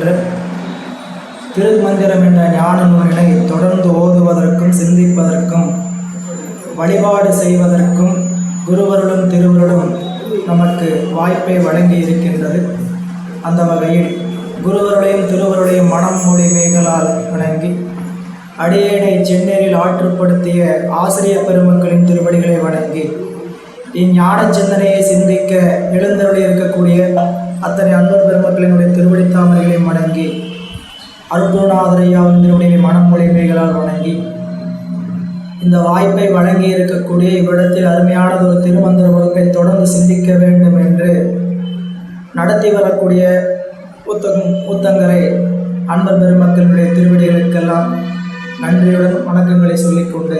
என்கின்ற திருமந்திரம் என்ற ஞான நூலினை தொடர்ந்து ஓதுவதற்கும் சிந்திப்பதற்கும் வழிபாடு செய்வதற்கும் குருவருளும் திருவருளும் நமக்கு வாய்ப்பை வழங்கி இருக்கின்றது. அந்த வகையில் குருவருளையும் திருவருளையும் மனம் மொழி மேகலால் வணங்கி அடியேனை சென்னேரில் ஆற்றுப்படுத்திய ஆசிரியர் பெருமக்களின் திருவடிகளை வணங்கி இஞ்ஞான சிந்தனையை சிந்திக்க எழுந்தருளி இருக்கக்கூடிய அத்தனை அன்பர் பெருமக்களினுடைய திருவடித்தாமரைகளை வணங்கி அருள்குருநாதரையாவின் திருவடியை மனம் மொழி மேகலால் வணங்கி இந்த வாய்ப்பை வழங்கி இருக்கக்கூடிய இவ்விடத்தில் அருமையானது ஒரு திருமந்திர வகுப்பை தொடர்ந்து சிந்திக்க வேண்டும் என்று நடத்தி வரக்கூடிய புத்தங்கரை அன்பர் பெருமக்களுடைய திருவடிகளுக்கெல்லாம் நன்றியுடன் வணக்கங்களை சொல்லிக்கொண்டு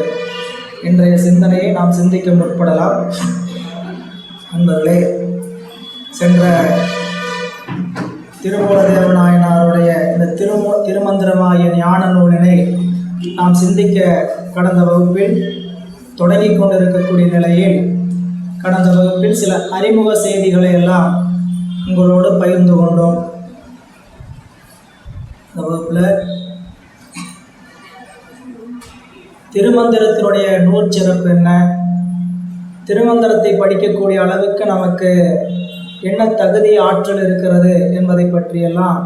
இன்றைய சிந்தனையை நாம் சிந்திக்க முற்படலாம். நண்பர்களே, சென்ற திருமூலதேவநாயனாருடைய இந்த திருமந்திரமாகிய ஞான நூலினை நாம் சிந்திக்க கடந்த வகுப்பில் தொடங்கி கொண்டிருக்கக்கூடிய நிலையில் கடந்த வகுப்பில் சில அறிமுக செய்திகளை எல்லாம் உங்களோடு பகிர்ந்து கொண்டோம். இந்த வகுப்பில் திருமந்திரத்தினுடைய நூற்சிறப்பு என்ன, திருமந்திரத்தை படிக்கக்கூடிய அளவுக்கு நமக்கு என்ன தகுதி ஆற்றல் இருக்கிறது என்பதை பற்றியெல்லாம்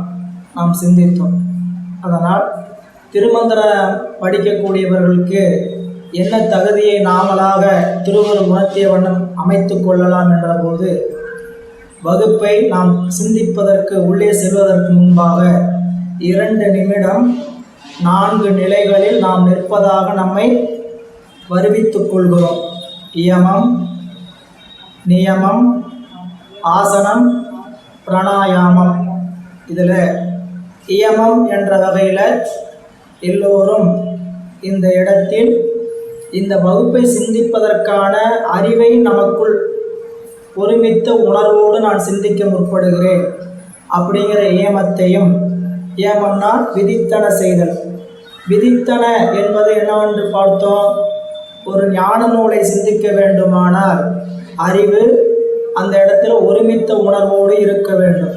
நாம் சிந்தித்தோம். அதனால் திருமந்திரம் படிக்கக்கூடியவர்களுக்கு என்ன தகுதியை நாமளாக திருவருள் உணர்த்திய வண்ணம் அமைத்து கொள்ளலாம் என்ற போது வகுப்பை நாம் சிந்திப்பதற்கு உள்ளே செல்வதற்கு முன்பாக 2 நிமிடம் 4 நிலைகளில் நாம் நிற்பதாக நம்மை வருவித்துக் கொள்கிறோம். இயமம், நியமம், ஆசனம், பிராணாயாமம். இதில் இயமம் என்ற வகையில் எல்லோரும் இந்த இடத்தில் இந்த வகுப்பை சிந்திப்பதற்கான அறிவை நமக்குள் ஒருமித்த உணர்வோடு நான் சிந்திக்க முற்படுகிறேன் அப்படிங்கிற ஏமத்தையும், ஏமம்னா விதித்தன செய்தல். விதித்தன என்பது என்னவென்று பார்த்தோம், ஒரு ஞான நூலை சிந்திக்க வேண்டுமானால் அறிவு அந்த இடத்துல ஒருமித்த உணர்வோடு இருக்க வேண்டும்.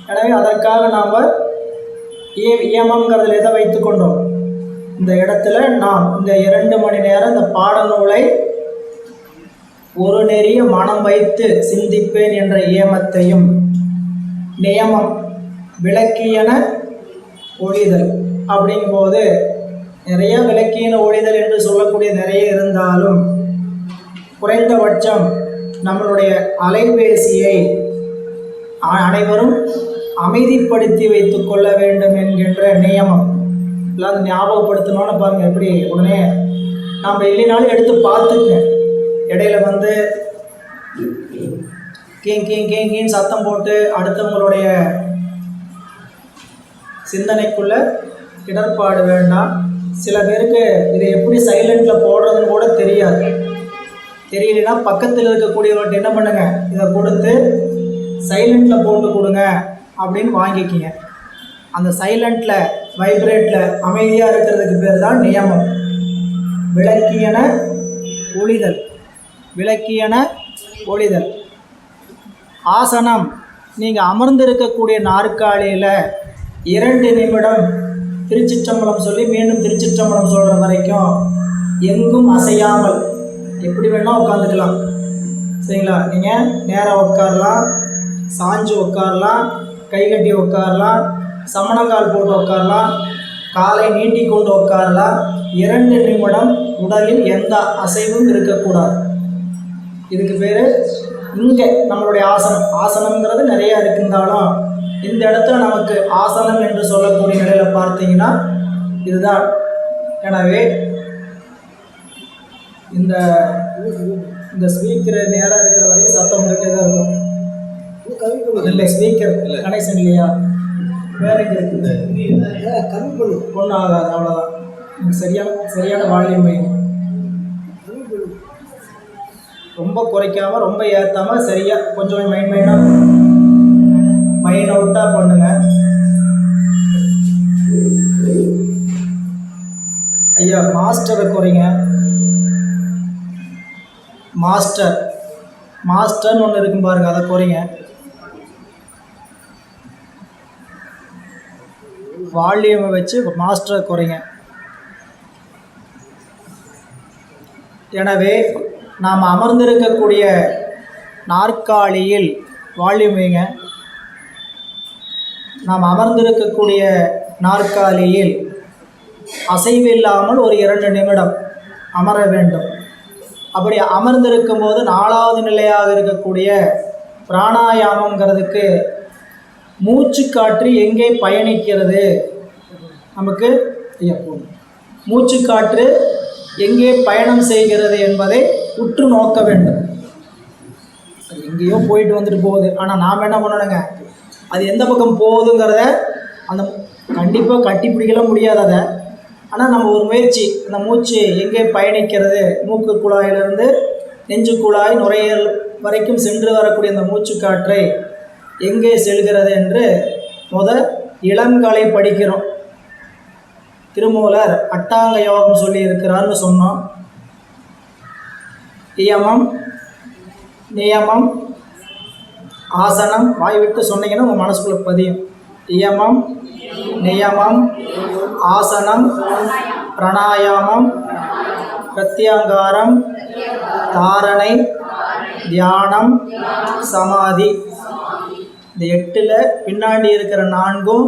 எனவே அதற்காக நாம் ஏமங்கிறதுல எதை வைத்து கொண்டோம், இந்த இடத்துல நாம் இந்த 2 மணி நேரம் இந்த பாடநூலை ஒரு நெறிய மனம் வைத்து சிந்திப்பேன் என்ற ஏமத்தையும், நியமம் விளக்கியன ஒழிதல். அப்படிங்கும்போது நிறைய விளக்கியன ஒழிதல் என்று சொல்லக்கூடிய நிறைய இருந்தாலும் குறைந்தபட்சம் நம்மளுடைய அலைபேசியை அனைவரும் அமைதிப்படுத்தி வைத்து கொள்ள வேண்டும் என்கின்ற நியமம் எல்லாம் ஞாபகப்படுத்தணும்னு பாருங்கள். எப்படி உடனே நாம் இல்லைனாலும் எடுத்து பார்த்துக்க, இடையில வந்து கீன் சத்தம் போட்டு அடுத்தவங்களுடைய சிந்தனைக்குள்ள இடர்பாடு வேண்டாம். சில பேருக்கு இதை எப்படி சைலண்டில் போடுறதுன்னு கூட தெரியாது. தெரியலனா பக்கத்தில் இருக்கக்கூடியவர்கிட்ட என்ன பண்ணுங்க, இதை கொடுத்து சைலண்டில் போட்டு கொடுங்க அப்படின்னு வாங்கிக்கிங்க. அந்த சைலண்டில் வைப்ரேட்டில் அமைதியாக இருக்கிறதுக்கு பேர் தான் நியமம். விளக்கியன ஒழிதல், விளக்கியன ஒழிதல். ஆசனம், நீங்கள் அமர்ந்திருக்கக்கூடிய நாற்காலியில் 2 நிமிடம் திருச்சிற்றம்பலம் சொல்லி மீண்டும் திருச்சிற்றம்பலம் சொல்கிற வரைக்கும் எங்கும் அசையாமல் எப்படி வேணால் உட்காந்துக்கலாம். சரிங்களா? நீங்கள் நேராக உட்காரலாம், சாஞ்சு உட்காரலாம், கை கட்டி உட்காரலாம், சமணங்கால் போட்டு உட்காரலாம், காலை நீட்டி கொண்டு உட்காரலாம். 2 நிமிடம் உடலில் எந்த அசைவும் இருக்கக்கூடாது. இதுக்கு பேர் இங்கே நம்மளுடைய ஆசனம். ஆசனங்கிறது நிறையா இருக்குந்தாலும் இந்த இடத்துல நமக்கு ஆசனம் என்று சொல்லக்கூடிய நிலையில் பார்த்தீங்கன்னா இதுதான். எனவே இந்த ஸ்பீக்கர் நேராக இருக்கிற வரைக்கும் சத்தம் வந்துகிட்டே தான் இருக்கும். இல்லை ஸ்பீக்கர் கனெக்ஷன் இல்லையா, வேற எங்கே இருக்குது, ஒன்றும் ஆகாது, அவ்வளோதான். சரியான வால்யூம் வைங்க. ரொம்ப குறைக்காமல் ரொம்ப ஏற்றாமல் சரியாக கொஞ்சம் மைண்ட் அவுட்டாக பண்ணுங்க. ஐயா மாஸ்டரை குறைங்க. மாஸ்டர்னு ஒன்று இருக்கும் பாருங்க, அதை குறைங்க. வால்யூமை வச்சு மாஸ்டரை குறைங்க. எனவே நாம் அமர்ந்திருக்கக்கூடிய நாற்காலியில் வால்யூம் வைங்க. நாம் அமர்ந்திருக்கக்கூடிய நாற்காலியில் அசைவில்லாமல் ஒரு 2 நிமிடம் அமர வேண்டும். அப்படி அமர்ந்திருக்கும் போது 4வது நிலையாக இருக்கக்கூடிய பிராணாயாமங்கிறதுக்கு மூச்சு காற்று எங்கே பயணிக்கிறது, நமக்கு மூச்சு காற்று எங்கே பயணம் செய்கிறது என்பதை உற்று நோக்க வேண்டும். அது எங்கேயோ போயிட்டு வந்துட்டு போகுது. ஆனால் நாம் என்ன பண்ணணுங்க, அது எந்த பக்கம் போகுதுங்கிறத அந்த கண்டிப்பாக கட்டி பிடிக்கலாம் முடியாது அதை. ஆனால் நம்ம ஒரு முயற்சி, அந்த மூச்சு எங்கே பயணிக்கிறது, மூக்கு குழாயிலிருந்து நெஞ்சு குழாய் நுரையீரல் வரைக்கும் சென்று வரக்கூடிய அந்த மூச்சு காற்றை எங்கே செல்கிறது என்று இளங்கலை படிக்கிறோம். திருமூலர் அட்டாங்க யோகம் சொல்லி இருக்கிறார்னு சொன்னோம். இயமம், நியமம், ஆசனம், வாய் விட்டு சொன்னீங்கன்னா உங்கள் மனசுக்குள்ள பதியும். இயமம், நியமம், ஆசனம், பிராணாயாமம், பிரத்யங்காரம், தாரணை, தியானம், சமாதி. இந்த 8ல் பின்னாடி இருக்கிற 4ம்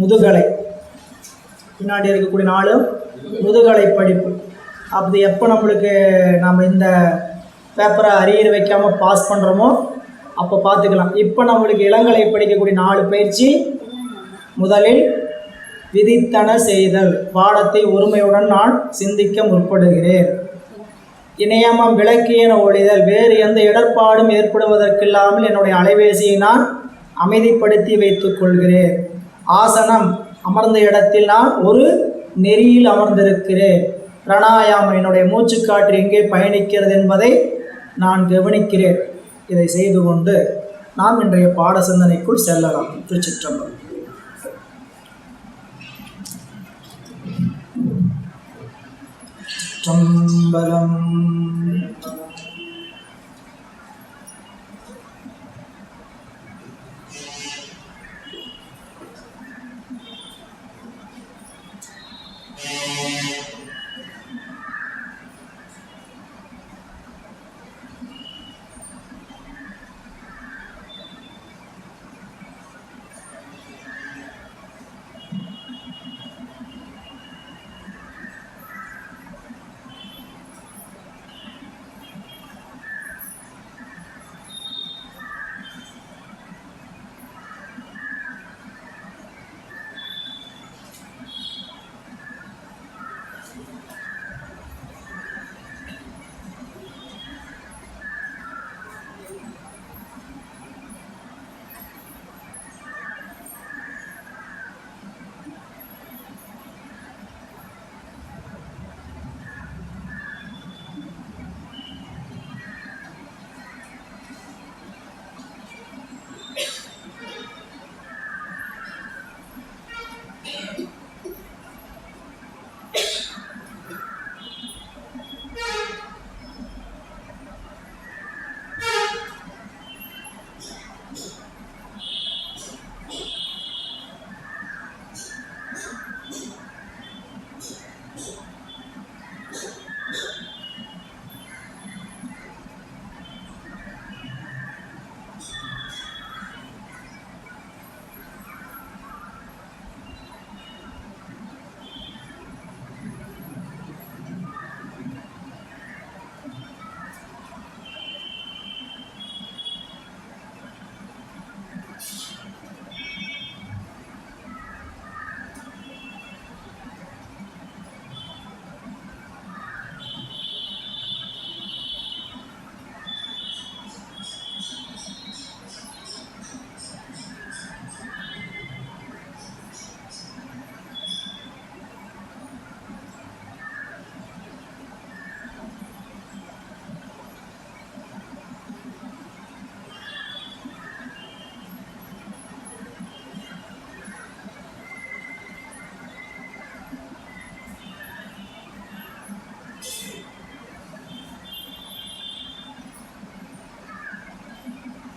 முதுகலை. பின்னாடி இருக்கக்கூடிய 4ம் முதுகலை படிப்பு. அப்படி எப்போ நம்மளுக்கு நம்ம இந்த பேப்பரை அரியர் வைக்காமல் பாஸ் பண்ணுறோமோ அப்போ பார்த்துக்கலாம். இப்போ நம்மளுக்கு இளங்கலை படிக்கக்கூடிய 4 பயிற்சி. முதலில் விதித்தன செய்தல், பாடத்தை ஒருமையுடன் நான் சிந்திக்க முற்படுகிறேன். இணையமம் விளக்கியன ஒழிதல், வேறு எந்த இடர்பாடும் ஏற்படுவதற்கில்லாமல் என்னுடைய அலைபேசியை நான் அமைதிப்படுத்தி வைத்துக் கொள்கிறேன். ஆசனம், அமர்ந்த இடத்தில் நான் ஒரு நெறியில் அமர்ந்திருக்கிறேன். பிராணாயாமம், என்னுடைய மூச்சுக்காற்று எங்கே பயணிக்கிறது என்பதை நான் கவனிக்கிறேன். இதை செய்து கொண்டு நாம் இன்றைய பாட சிந்தனைக்குள் செல்லலாம். திருச்சிற்றம்பலம். சிற்றம்பலம்.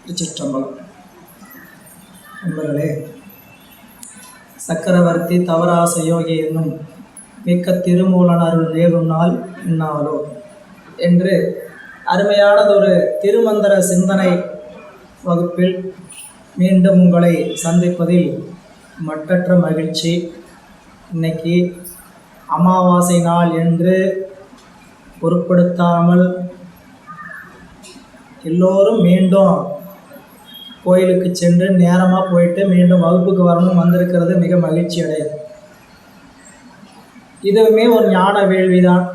திருச்சிற்றம்பலம். நண்பர்களே, சக்கரவர்த்தி தவராச யோகி என்னும் மிக்க திருமூலன் அருள் வேகும் நாள் இந்நாளோ என்று அருமையானதொரு திருமந்திர சிந்தனை வகுப்பில் மீண்டும் உங்களை சந்திப்பதில் மட்டற்ற மகிழ்ச்சி. இன்னைக்கு அமாவாசை நாள் என்று பொருட்படுத்தாமல் எல்லோரும் மீண்டும் கோயிலுக்கு சென்று நேரமாக போயிட்டு மீண்டும் வகுப்புக்கு வரணும் வந்திருக்கிறது மிக மகிழ்ச்சி அடையுது. இதுவுமே ஒரு ஞான வேள்விதான்.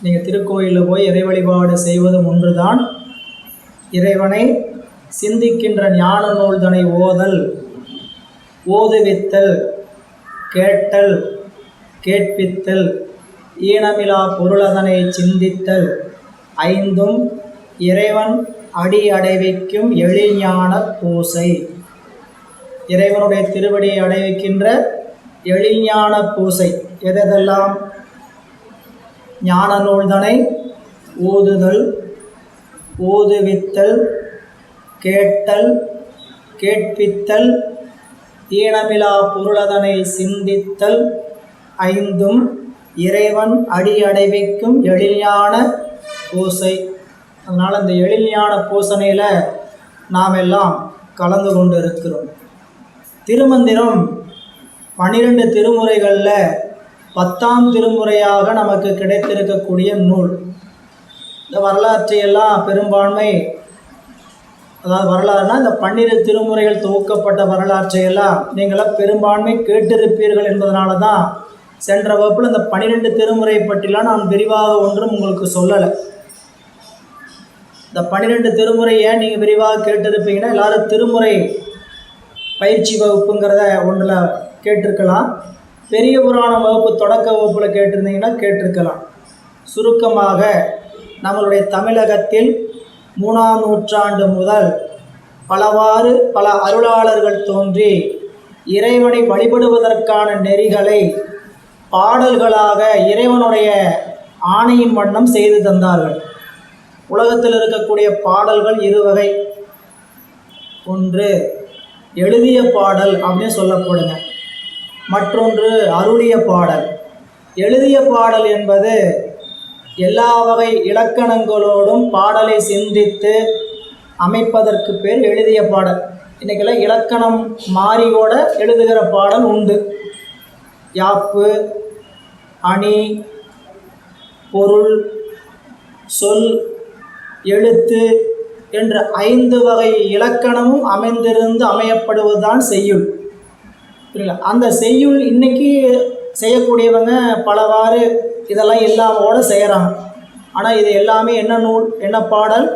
நீங்கள் திருக்கோயிலில் போய் இறை வழிபாடு செய்வதும் ஒன்று தான். இறைவனை சிந்திக்கின்ற ஞான நூல்தனை ஓதல், ஓதுவித்தல், கேட்டல், கேட்பித்தல், ஈனமிலா பொருளதனை சிந்தித்தல் ஐந்தும் இறைவன் அடி அடைவிக்கும் எழில்ஞான பூசை. இறைவனுடைய திருவடியை அடைவிக்கின்ற எழில்ஞான பூசை எதெல்லாம்? ஞான நூல்தனை ஓதுதல், ஓதுவித்தல், கேட்டல், கேட்பித்தல், ஈனமிலா பொருளதனை சிந்தித்தல் ஐந்தும் இறைவன் அடி அடைவிக்கும் எழில்ஞான பூசை. அதனால் இந்த எழில்ஞான பூசனையில் நாம் எல்லாம் கலந்து கொண்டு இருக்கிறோம். திருமந்திரம் 12 திருமுறைகளில் 10ஆம் திருமுறையாக நமக்கு கிடைத்திருக்கக்கூடிய நூல். இந்த வரலாற்றையெல்லாம் பெரும்பான்மை, அதாவது வரலாறுனா இந்த 12 திருமுறைகள் தொகுக்கப்பட்ட வரலாற்றையெல்லாம் நீங்களாம் பெரும்பான்மை கேட்டிருப்பீர்கள் என்பதனால தான் சென்ற வகுப்பில் இந்த 12 திருமுறை பற்றிலாம் நான் விரிவாக ஒன்றும் உங்களுக்கு சொல்லலை. இந்த 12 திருமுறையை நீங்கள் விரிவாக கேட்டிருப்பீங்கன்னா எல்லோரும் திருமுறை பயிற்சி வகுப்புங்கிறத ஒன்றில் கேட்டிருக்கலாம். பெரிய புராண வகுப்பு தொடக்க வகுப்பில் கேட்டிருந்தீங்கன்னா கேட்டிருக்கலாம். சுருக்கமாக நம்மளுடைய தமிழகத்தில் 3ஆம் நூற்றாண்டு முதல் பல அருளாளர்கள் தோன்றி இறைவனை வழிபடுவதற்கான நெறிகளை பாடல்களாக இறைவனுடைய ஆணையின் வண்ணம் செய்து தந்தார்கள். உலகத்தில் இருக்கக்கூடிய பாடல்கள் 2 வகை. ஒன்று எழுதிய பாடல் அப்படின்னு சொல்லப்படுங்க, மற்றொன்று அருளிய பாடல். எழுதிய பாடல் என்பது எல்லா வகை இலக்கணங்களோடும் பாடலை சிந்தித்து அமைப்பதற்கு பேர் எழுதிய பாடல். இன்றைக்கெல்லாம் இலக்கணம் மாறியோட எழுதுகிற பாடல் உண்டு. யாப்பு, அணி, பொருள், சொல், எழுத்து என்ற 5 வகை இலக்கணமும் அமையப்படுவதுதான் செய்யுள். புரியல? அந்த செய்யுள் இன்னைக்கு செய்யக்கூடியவங்க பலவாறு இதெல்லாம் எல்லாமோட செய்கிறாங்க. ஆனால் இது எல்லாமே என்ன நூல், என்ன பாடல்?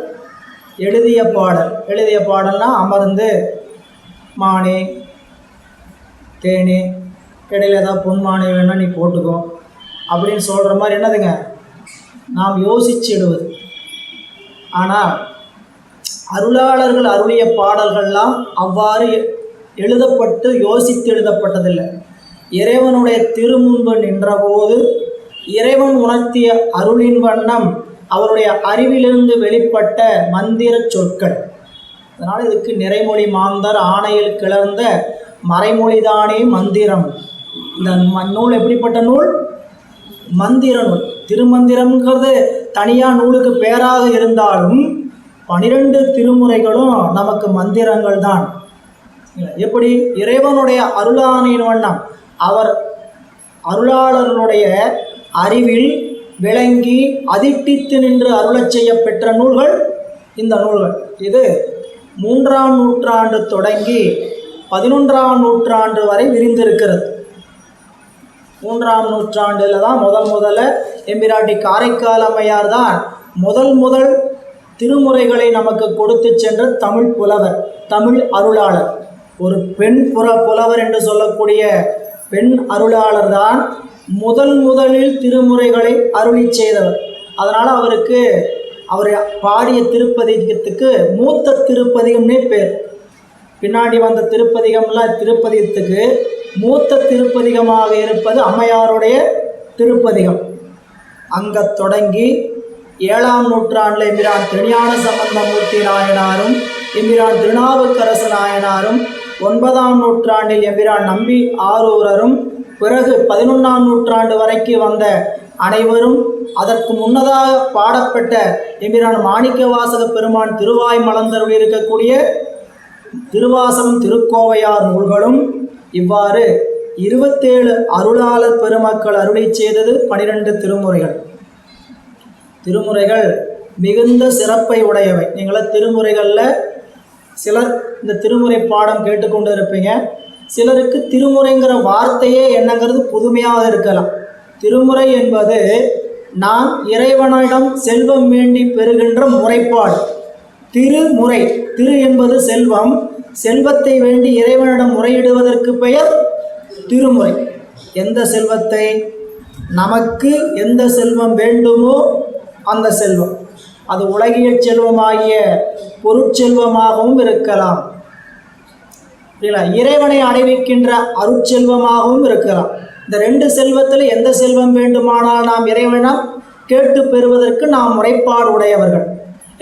எழுதிய பாடல். எழுதிய பாடல்னால் அமர்ந்து மானே தேனே இடையில ஏதாவது பொன்மானே வேணால் நீ போட்டுக்கோ அப்படின்னு சொல்கிற மாதிரி என்னதுங்க, நாம் யோசிச்சிடுவது. ஆனால் அருளாளர்கள் அருளிய பாடல்கள்லாம் அவ்வாறு எழுதப்பட்டு யோசித்து எழுதப்பட்டதில்லை. இறைவனுடைய திருமுன்பு நின்றபோது இறைவன் உணர்த்திய அருளின் வண்ணம் அவருடைய அறிவிலிருந்து வெளிப்பட்ட மந்திர சொற்கள். அதனால் இதுக்கு நிறைமொழி மாந்தர் ஆணையில் கிளர்ந்த மறைமொழிதானே மந்திரம். இந்த நூல் எப்படிப்பட்ட நூல்? மந்திர நூல். திருமந்திரம்ங்கிறது தனியாக நூலுக்கு பேராக இருந்தாலும் 12 திருமுறைகளும் நமக்கு மந்திரங்கள் தான். எப்படி? இறைவனுடைய அருளாணையின் வண்ணம் அவர் அருளாளர்களுடைய அறிவில் விளங்கி அதிட்டித்து நின்று அருளச் செய்ய பெற்ற நூல்கள் இந்த நூல்கள். இது 3ஆம் நூற்றாண்டு தொடங்கி 11ஆம் நூற்றாண்டு வரை விரிந்திருக்கிறது. 3ஆம் நூற்றாண்டில் தான் முதல்ல எம்பிராட்டி காரைக்கால் அம்மையார் தான் முதல் திருமுறைகளை நமக்கு கொடுத்து சென்ற தமிழ் புலவர், தமிழ் அருளாளர். ஒரு பெண் புலவர் என்று சொல்லக்கூடிய பெண் அருளாளர் தான் முதலில் திருமுறைகளை அருளி செய்தவர். அதனால் அவர் பாடிய திருப்பதிகத்துக்கு மூத்த திருப்பதிகம்னே பேர். பின்னாடி வந்த திருப்பதிகத்துக்கு மூத்த திருப்பதிகமாக இருப்பது அம்மையாருடைய திருப்பதிகம். அங்கே தொடங்கி 7ஆம் நூற்றாண்டில் எம்பிரான் திருஞான சம்பந்தமூர்த்தி நாயனாரும் எம்பிரான் திருநாவுக்கரசு நாயனாரும் 9ஆம் நூற்றாண்டில் எம்பிரான் நம்பி ஆரூரரும் பிறகு 11ஆம் நூற்றாண்டு வரைக்கு வந்த அனைவரும் அதற்கு முன்னதாக பாடப்பட்ட எம்பிரான் மாணிக்கவாசக பெருமான் திருவாய் மலர்ந்தருள் இருக்கக்கூடிய திருவாசகம் திருக்கோவையார் நூல்களும் இவ்வாறு 27 அருளாளர் பெருமக்கள் அருளை செய்தது 12 திருமுறைகள். திருமுறைகள் மிகுந்த சிறப்பை உடையவை. நீங்கள திருமுறைகளில் சிலர் இந்த திருமுறை பாடம் கேட்டுக்கொண்டு இருப்பீங்க. சிலருக்கு திருமுறைங்கிற வார்த்தையே என்னங்கிறது புதுமையாக இருக்கலாம். திருமுறை என்பது நாம் இறைவனிடம் செல்வம் வேண்டி பெறுகின்ற முறைப்பாடு. திருமுறை, திரு என்பது செல்வம், செல்வத்தை வேண்டி இறைவனிடம் முறையிடுவதற்கு பெயர் திருமுறை. எந்த செல்வத்தை, நமக்கு எந்த செல்வம் வேண்டுமோ அந்த செல்வம், அது உலகியல் செல்வமாகிய பொருட்செல்வமாகவும் இருக்கலாம், இறைவனை அடைவிக்கின்ற அருட்செல்வமாகவும் இருக்கலாம். இந்த 2 செல்வத்தில் எந்த செல்வம் வேண்டுமானால் நாம் இறைவனிடம் கேட்டு பெறுவதற்கு நாம் முறைப்பாடு உடையவர்கள்.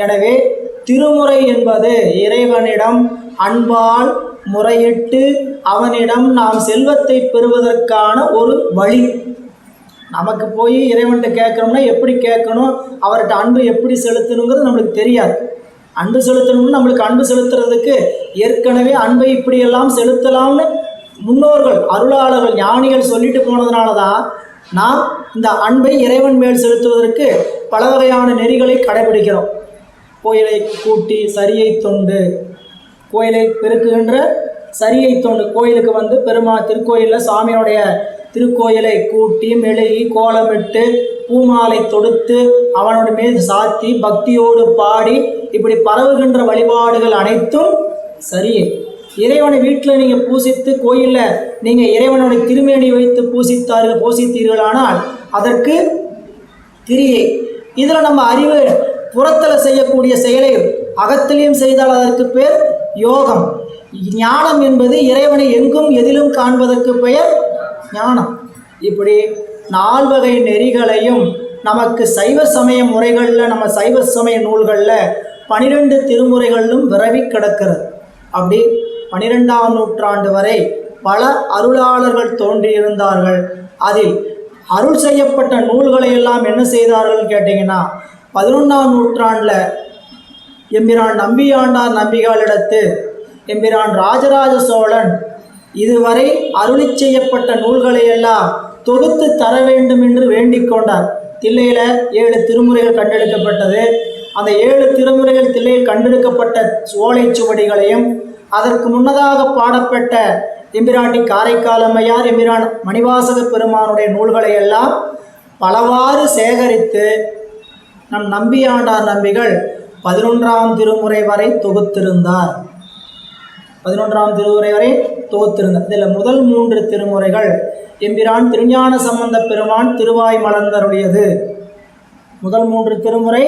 எனவே திருமுறை என்பது இறைவனிடம் அன்பால் முறையிட்டு அவனிடம் நாம் செல்வத்தை பெறுவதற்கான ஒரு வழி. நமக்கு போய் இறைவன்கிட்ட கேட்கணும்னா எப்படி கேட்கணும், அவர்கிட்ட அன்பு எப்படி செலுத்தணுங்கிறது நம்மளுக்கு தெரியாது. அன்பு செலுத்தணும்னு நம்மளுக்கு அன்பு செலுத்துறதுக்கு ஏற்கனவே அன்பை இப்படியெல்லாம் செலுத்தலாம்னு முன்னோர்கள், அருளாளர்கள், ஞானிகள் சொல்லிட்டு போனதுனால தான் நாம் இந்த அன்பை இறைவன் மேல் செலுத்துவதற்கு பல வகையான நெறிகளை கடைபிடிக்கிறோம். கோயிலை கூட்டி சரியை தொண்டு, கோயிலை பெருக்குகின்ற சரியை தொண்டு, கோயிலுக்கு வந்து திருக்கோயிலில் சாமியோடைய திருக்கோயிலை கூட்டி மெழுகி கோலமிட்டு பூமாலை தொடுத்து அவனோட மேல் சாத்தி பக்தியோடு பாடி இப்படி பரவுகின்ற வழிபாடுகள் அனைத்தும் சரியை. இறைவனை வீட்டில் நீங்கள் பூசித்து கோயிலில் நீங்கள் இறைவனுடைய திருமேனி வைத்து பூசித்தீர்களானால் அதற்கு கிரியை. இதில் நம்ம அறிவு புறத்தில் செய்யக்கூடிய செயலை அகத்திலையும் செய்தால் அதற்கு பேர் யோகம். ஞானம் என்பது இறைவனை எங்கும் எதிலும் காண்பதற்கு பெயர் ஞானம். இப்படி 4 வகை நெறிகளையும் நமக்கு சைவ சமய முறைகளில், நம்ம சைவ சமய நூல்களில் 12 திருமுறைகளிலும் விரவி கிடக்கிறது. அப்படி 12ஆம் நூற்றாண்டு வரை பல அருளாளர்கள் தோன்றியிருந்தார்கள். அதில் அருள் செய்யப்பட்ட நூல்களை எல்லாம் என்ன செய்தார்கள் கேட்டிங்கன்னா, 11ஆம் நூற்றாண்டில் எம்பிரான் நம்பியாண்டார் நம்பிகளிடத்து எம்பிரான் ராஜராஜ சோழன் இதுவரை அருளி செய்யப்பட்ட நூல்களை எல்லாம் தொகுத்து தர வேண்டும் என்று வேண்டிக் கொண்டார். தில்லையில் 7 திருமுறைகள் கண்டெடுக்கப்பட்டது. அந்த 7 திருமுறைகள் தில்லையில் கண்டெடுக்கப்பட்ட ஓலைச்சுவடிகளையும் அதற்கு முன்னதாக பாடப்பட்ட எம்பிராட்டி காரைக்காலம்மையார், எம்பிரான் மணிவாசக பெருமானுடைய நூல்களை எல்லாம் பலவாறு சேகரித்து நம் நம்பியாண்டார் நம்பிகள் 11ஆம் திருமுறை வரை தொகுத்திருந்தார். 11ஆம் திருமுறை வரை தொகுத்திருந்தார். இதில் முதல் 3 திருமுறைகள் எம்பிரான் திருஞான சம்பந்த பெருமான் திருவாய் மலர்ந்தருடையது. முதல் 3 திருமுறை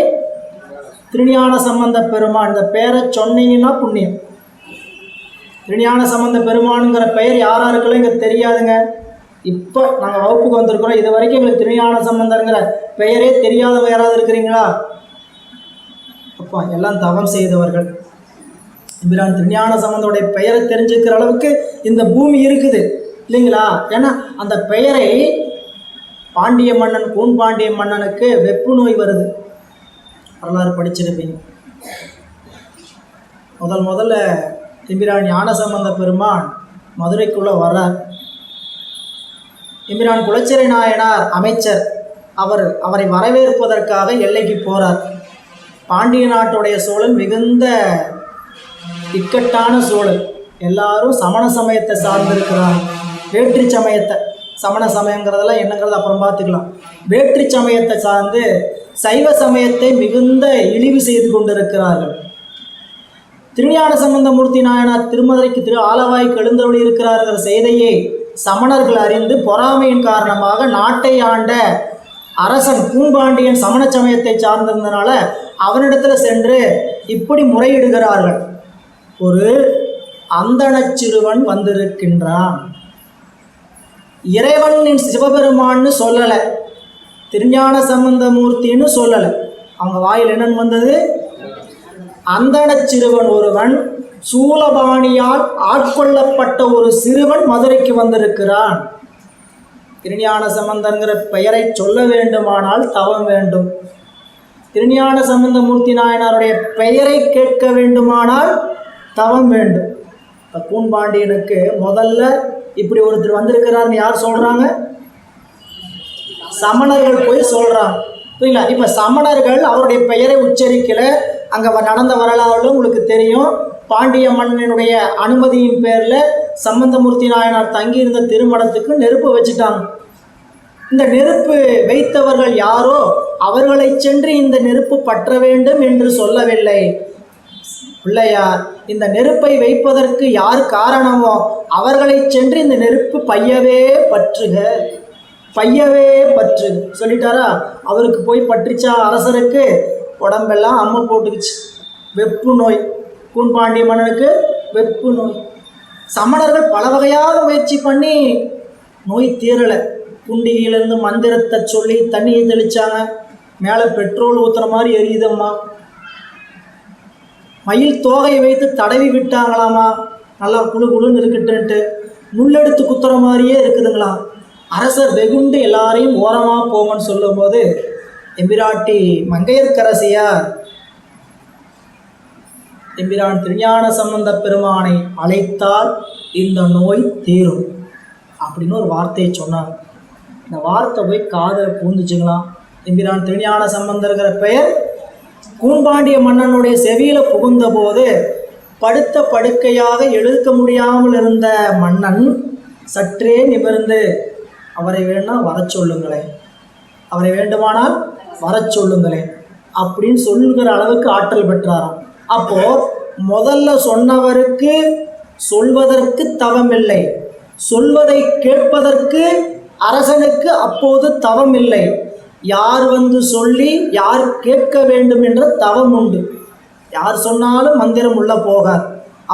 திருஞான சம்பந்த பெருமான். இந்த பெயரை சொன்னீங்கன்னா புண்ணியம். திருஞான சம்பந்த பெருமானுங்கிற பெயர் யாராருக்கெல்லாம் இங்கே தெரியாதுங்க. இப்போ நாங்கள் வகுப்புக்கு வந்திருக்கிறோம், இது வரைக்கும் எங்களுக்கு திருஞான சம்பந்தங்கிற பெயரே தெரியாதவங்க யாராவது இருக்கிறீங்களா? அப்பா எல்லாம் தவம் செய்தவர்கள். எம்பிரான் திருஞான சம்பந்தோடைய பெயரை தெரிஞ்சுக்கிற அளவுக்கு இந்த பூமி இருக்குது இல்லைங்களா? ஏன்னா அந்த பெயரை பாண்டிய மன்னன், கூன் பாண்டிய மன்னனுக்கு வெப்பு நோய் வருது, வரலாறு படிச்சிருப்பீங்க. முதல்ல எம்பிரான் ஞானசம்பந்த பெருமான் மதுரைக்குள்ளே வர்றார். எம்பிரான் குலச்சிறை நாயனார் அமைச்சர், அவரை வரவேற்பதற்காக எல்லைக்கு போகிறார். பாண்டிய நாட்டுடைய சூழல் மிகுந்த இக்கட்டான சூழல். எல்லாரும் சமண சமயத்தை சார்ந்திருக்கிறாங்க. வேற்றி சமயத்தை, சமண சமயங்கிறதெல்லாம் என்னங்கிறது அப்புறம் பார்த்துக்கலாம். வேற்றி சமயத்தை சார்ந்து சைவ சமயத்தை மிகுந்த இழிவு செய்து கொண்டிருக்கிறார்கள். திருஞான சம்பந்தமூர்த்தி நாயனார் திருமதுரைக்கு ஆலவாய்க்கு எழுந்தருளி இருக்கிறார்கள் செய்தியை சமணர்கள் அறிந்து பொறாமையின் காரணமாக நாட்டை ஆண்ட அரசன் பூம்பாண்டியன் சமண சமயத்தை சார்ந்திருந்தனால அவனிடத்தில் சென்று இப்படி முறையிடுகிறார்கள். ஒரு அந்தணச் சிறுவன் வந்திருக்கின்றான், இறைவன் சிவபெருமான்னு சொல்லலை, திருஞான சம்பந்தமூர்த்தின்னு சொல்லலை. அவங்க வாயில் என்னன்னு வந்தது? அந்தணச் சிறுவன் ஒருவன் சூலபாணியால் ஆட்கொள்ளப்பட்ட ஒரு சிறுவன் மதுரைக்கு வந்திருக்கிறான். திருஞான சம்பந்தங்கிற பெயரை சொல்ல வேண்டுமானால் தவம் வேண்டும். திருஞான சம்பந்தமூர்த்தி நாயனாருடைய பெயரை கேட்க வேண்டுமானால் தவம் வேண்டும். இப்போ கூன்பாண்டியனுக்கு முதல்ல இப்படி ஒருத்தர் வந்திருக்கிறார்னு யார் சொல்கிறாங்க? சமணர்கள் போய் சொல்கிறாங்க. புரியல? இப்போ சமணர்கள் அவருடைய பெயரை உச்சரிக்கல. அங்கே நடந்த வரலாறுகளும் உங்களுக்கு தெரியும். பாண்டிய மன்னனுடைய அனுமதியின் பேரில் சம்பந்தமூர்த்தி நாயனார் தங்கியிருந்த திருமணத்துக்கு நெருப்பு வச்சுட்டாங்க. இந்த நெருப்பு வைத்தவர்கள் யாரோ அவர்களை சென்று இந்த நெருப்பு பற்ற வேண்டும் என்று சொல்லவில்லை பிள்ளையார். இந்த நெருப்பை வைப்பதற்கு யார் காரணமோ அவர்களை சென்று இந்த நெருப்பு பையவே பற்றுக, பையவே பற்று சொல்லிட்டாரா? அவருக்கு போய் பற்றிச்சா? அரசருக்கு உடம்பெல்லாம் அம்மை போட்டுக்குச்சு. வெப்பு நோய். கூன்பாண்டிய மன்னனுக்கு வெப்பு நோய். சமணர்கள் பல வகையாக முயற்சி பண்ணி நோய் தீரலை. குண்டிகையிலேருந்து மந்திரத்தை சொல்லி தண்ணியை தெளித்தாங்க. மேலே பெட்ரோல் ஊற்றுற மாதிரி எரியுதம்மா. மயில் தோகையை வைத்து தடவி விட்டாங்களாமா, நல்லா குழு குழுன்னு இருக்கட்டுன்ட்டு. முள்ளெடுத்து குத்துற மாதிரியே இருக்குதுங்களாம். அரசர் வெகுண்டு எல்லாரையும் ஓரமாக போங்கன்னு சொல்லும்போது எம்பிராட்டி மங்கையர்க்கரசியார் எம்பிரான் திருஞான சம்பந்த பெருமானை அழைத்தால் இந்த நோய் தீரும் அப்படின்னு ஒரு வார்த்தையை சொன்னாங்க. இந்த வார்த்தை போய் காதில் பூந்துச்சுங்களாம். எம்பிரான் திருஞான சம்பந்தர்கிற பெயர் கூன்பாண்டிய மன்னனுடைய செவியில் புகுந்த போது படுத்த படுக்கையாக எழுக்க முடியாமல் இருந்த மன்னன் சற்றே நிமிர்ந்து அவரை வேணா வர சொல்லுங்களேன், அவரை வேண்டுமானால் வர சொல்லுங்களேன் அப்படின்னு சொல்லுகிற அளவுக்கு ஆற்றல் பெற்றாராம். அப்போ முதல்ல சொன்னவருக்கு சொல்வதற்கு தவம் இல்லை, சொல்வதை கேட்பதற்கு அரசனுக்கு அப்போது தவம் இல்லை. யார் வந்து சொல்லி யார் கேட்க வேண்டும் என்ற தவம் உண்டு. யார் சொன்னாலும் மந்திரம் உள்ள போகார்.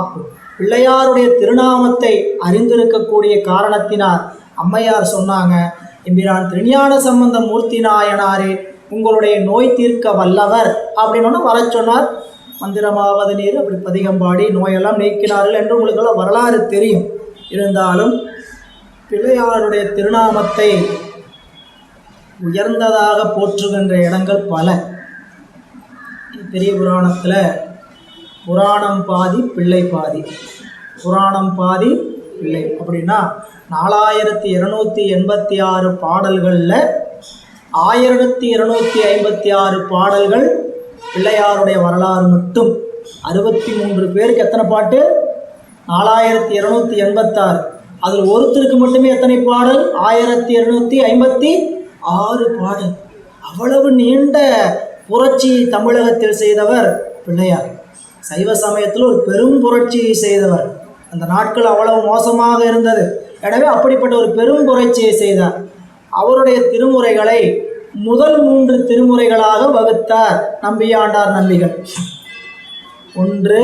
அப்போ பிள்ளையாருடைய திருநாமத்தை அறிந்திருக்கக்கூடிய காரணத்தினார் அம்மையார் சொன்னாங்க, எம்பிரான் திருஞான சம்பந்த மூர்த்தி நாயனாரே உங்களுடைய நோய் தீர்க்க வல்லவர் அப்படின்னு வர சொன்னார். மந்திரமாவது நீர் அப்படி பதிகம்பாடி நோயெல்லாம் நீக்கினார்கள் என்று உங்களுக்கெல்லாம் வரலாறு தெரியும். இருந்தாலும் பிள்ளையாருடைய திருநாமத்தை உயர்ந்ததாக போற்றுகின்ற இடங்கள் பல. பெரிய புராணத்தில் புராணம் பாதி பிள்ளை பாதி, புராணம் பாதி பிள்ளை அப்படின்னா 4286 பாடல்களில் 1256 பாடல்கள் பிள்ளையாருடைய வரலாறு மட்டும். 63 பேருக்கு எத்தனை பாட்டு? 4286. அதில் ஒருத்தருக்கு மட்டுமே எத்தனை பாடல்? 1256 பாடல். அவ்வளவு நீண்ட புரட்சி தமிழகத்தில் செய்தவர் பிள்ளையார். சைவ சமயத்தில் ஒரு பெரும் புரட்சியை செய்தவர். அந்த நாட்கள் அவ்வளவு மோசமாக இருந்தது. எனவே அப்படிப்பட்ட ஒரு பெரும் புரட்சியை செய்தார். அவருடைய திருமுறைகளை முதல் 3 திருமுறைகளாக வகுத்தார் நம்பியாண்டார் நம்பிகள். 1,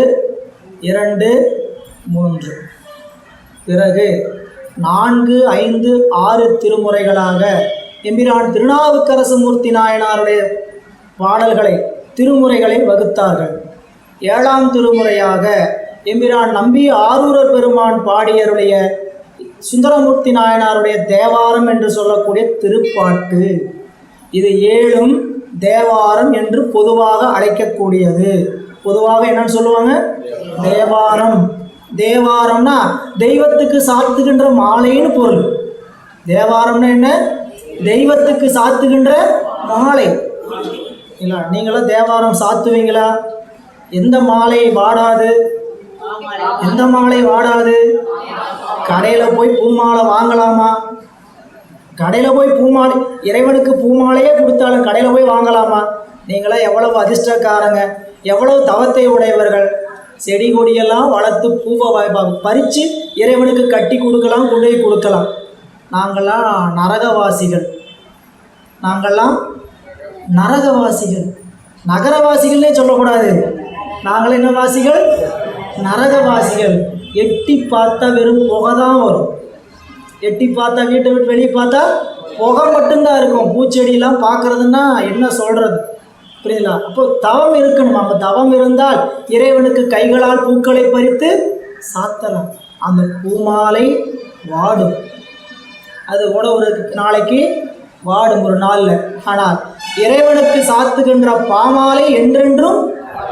2, 3. பிறகு 4, 5, 6 திருமுறைகளாக எம்பிரான் திருநாவுக்கரசு மூர்த்தி நாயனாருடைய பாடல்களை திருமுறைகளை வகுத்தார்கள். 7ஆம் திருமுறையாக எம்பிரான் நம்பி ஆரூரர் பெருமான் பாடியருடைய சுந்தரமூர்த்தி நாயனாருடைய தேவாரம் என்று சொல்லக்கூடிய திருப்பாட்டு. இது 7ம் தேவாரம் என்று பொதுவாக அழைக்கக்கூடியது. பொதுவாக என்னன்னு சொல்லுவாங்க? தேவாரம். தேவாரம்னா தெய்வத்துக்கு சாத்துகின்ற மாலைன்னு பொருள். தேவாரம்னா என்ன? தெய்வத்துக்கு சாத்துகின்ற மாலை. இல்லை, நீங்களும் தேவாரம் சாத்துவீங்களா? எந்த மாலை வாடாது? எந்த மாலை வாடாது? கடையில் போய் பூமாலை வாங்கலாமா? கடையில் போய் பூமாலை, இறைவனுக்கு பூமாலையே கொடுத்தாலும் கடையில் போய் வாங்கலாமா? நீங்களாம் எவ்வளவு அதிர்ஷ்டக்காரங்க, எவ்வளவு தவத்தை உடையவர்கள். செடி கொடியெல்லாம் வளர்த்து பூவை பறித்து இறைவனுக்கு கட்டி கொடுக்கலாம், கொண்டு போய் கொடுக்கலாம். நாங்கள்லாம் நரகவாசிகள். நாங்கள்லாம் நரகவாசிகள். நகரவாசிகள்னே சொல்லக்கூடாது. நாங்கள் என்ன வாசிகள்? நரகவாசிகள். எட்டி பார்த்தா வெறும் புகை தான் வரும். எட்டி பார்த்தா, வீட்டை விட்டு வெளியே பார்த்தா புகை மட்டும்தான் இருக்கும். பூச்செடியெல்லாம் பார்க்குறதுன்னா என்ன சொல்கிறது? புரியுதுங்களா? அப்போ தவம் இருக்கணும். அப்போ தவம் இருந்தால் இறைவனுக்கு கைகளால் பூக்களை பறித்து சாத்தலாம். அந்த பூமாலை வாடும், அது கூட ஒரு நாளைக்கு வாடும், ஒரு நாளில். ஆனால் இறைவனுக்கு சாத்துகின்ற பாமாலை என்றென்றும்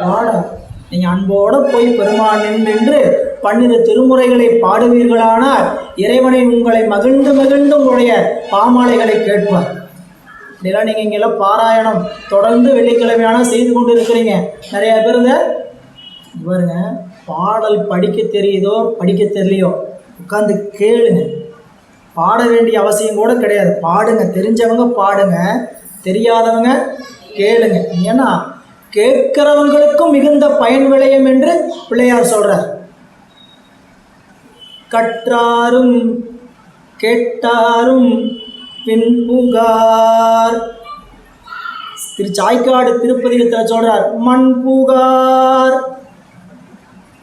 வாடும். நீங்கள் அன்போடு போய் பெருமான் நின்று 12 திருமுறைகளை பாடுவீர்களானால் இறைவனை உங்களை மகிழ்ந்து மகிழ்ந்து உங்களுடைய பாமாலைகளை கேட்பார். இதெல்லாம் நீங்கள் இங்கெல்லாம் பாராயணம் தொடர்ந்து வெள்ளிக்கிழமையான செய்து கொண்டு இருக்கிறீங்க. நிறையா பேருங்க பாருங்க, பாடல் படிக்க தெரியுதோ படிக்க தெரியலையோ உட்காந்து கேளுங்க. பாட வேண்டிய அவசியம் கூட கிடையாது. பாடுங்க, தெரிஞ்சவங்க பாடுங்க, தெரியாதவங்க கேளுங்க. ஏன்னா கேட்கிறவங்களுக்கும் மிகுந்த பயன் விளையும் என்று பிள்ளையார் சொல்றார். கற்றாரும் கேட்டாரும் பின்புகார். சாய்க்காடு திருப்பதிகத்தில் சொல்றார், மண் புகார்